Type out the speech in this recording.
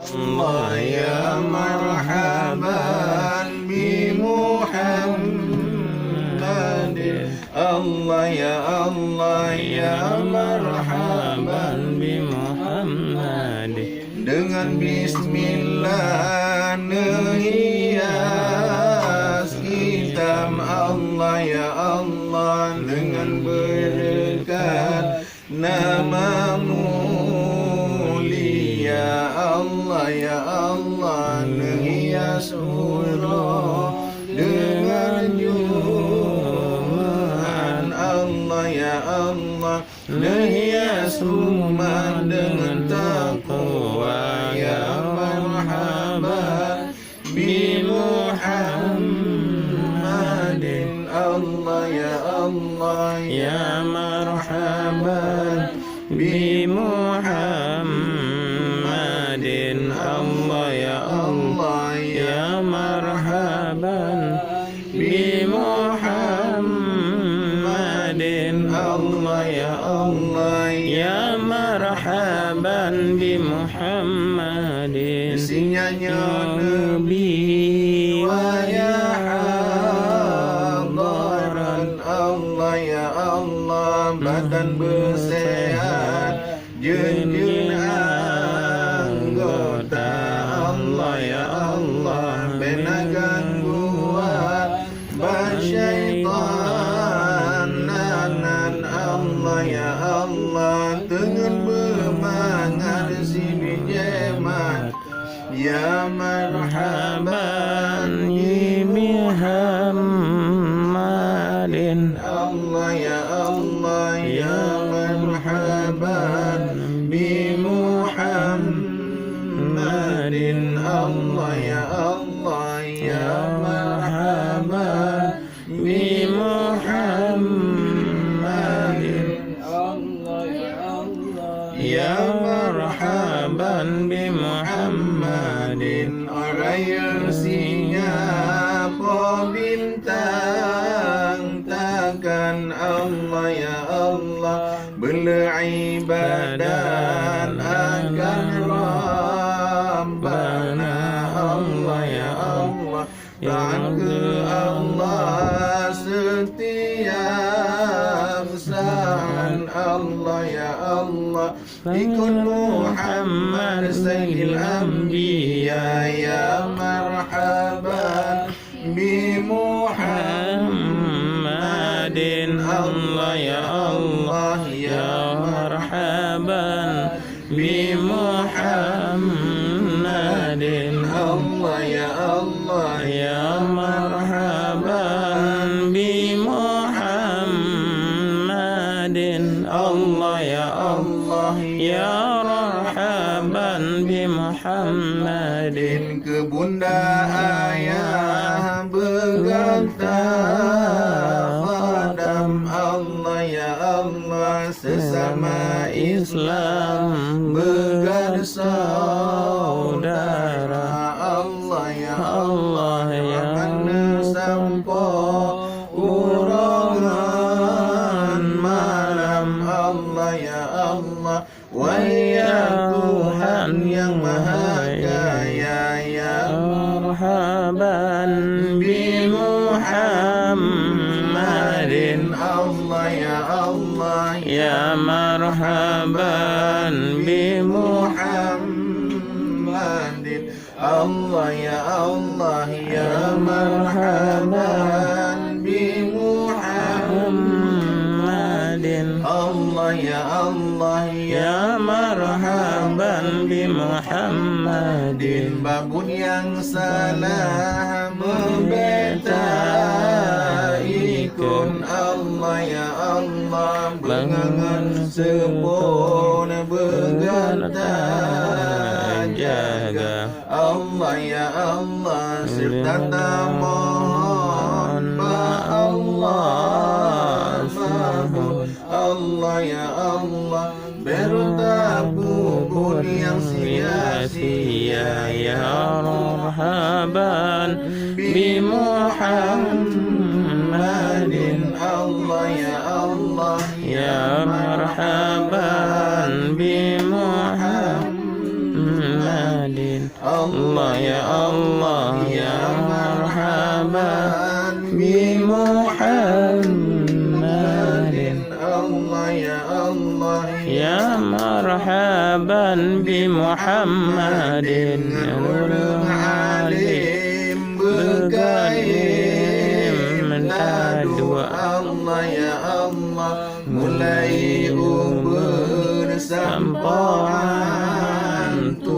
Allah ya marhaban bi Muhammadin. Allah ya marhaban bi Muhammadin. Dengan bismillah nehias hitam Allah ya Allah, dengan berkat nama mulia Allah ya Allah, nehias huruf dengan jumaan Allah ya Allah, nehias rumah dengan taqwa ya marhaban bi Muhammadin. Allah ya Allah ya marhaban bi Muhammadin. Allah ya Allah ya marhaban bi Muhammadin. Allah ya Allah ya marhaban bi Muhammadin. Sinyanyo Nabi wa ya hadaran Allah ya Allah, badan bersehat jenjun anggota Allah ya Allah, bena gangguan basyaitanan Allah ya Allah, dengan bermangat si bijemat ya marhaban bi Muhammadin. Allah ya Allah ya marhaban bi Muhammadin. Allah ya Allah ya marhaban bi Muhammadin. Allah ya Allah ya marhaban bi Muhammadin. Orang yang siapa bintang takkan Allah ya Allah, beribadat akan Rabbana Allah ya Allah, taat ke Allah setiap saat Allah ya Allah, ikut Muhammad Sayyidil Anbiya ya marhaban bi Muhammadin. Allah ya Allah ya marhaban bi Muhammadin. Allah ya Allah ya marhaban bi Muhammadin. Allah ya Allah ya marhaban bi Muhammadin. Ke bunda ayah berkata Fadam Allah ya Allah, sesama Islam bersaudara Allah ya Allah ya sampo urangan malam Allah ya Allah, wahai Tuhan yang maha kaya ya marhaban bi Muhammadin. Allah ya Allah ya marhaban bi Muhammadin. Allah ya Allah ya marhaban bi Muhammadin. Allah ya Allah ya marhaban bi Muhammadin. Babun yang salah membeta ikun Allah ya Allah, bengangan sebon bergata jaga Allah ya Allah, serta mohon Allah mahmud Allah ya Allah, bertabubun yang sia-sia ya marhaban bi Muhammadin. Allah ya Allah ya marhaban bi Muhammadin. Allah ya Allah ya marhaban bi Muhammadin Allah ya Allah ya marhaban bi Muhammadin nurul alim bergaim mentadu Allah ya Allah mulai umur sampai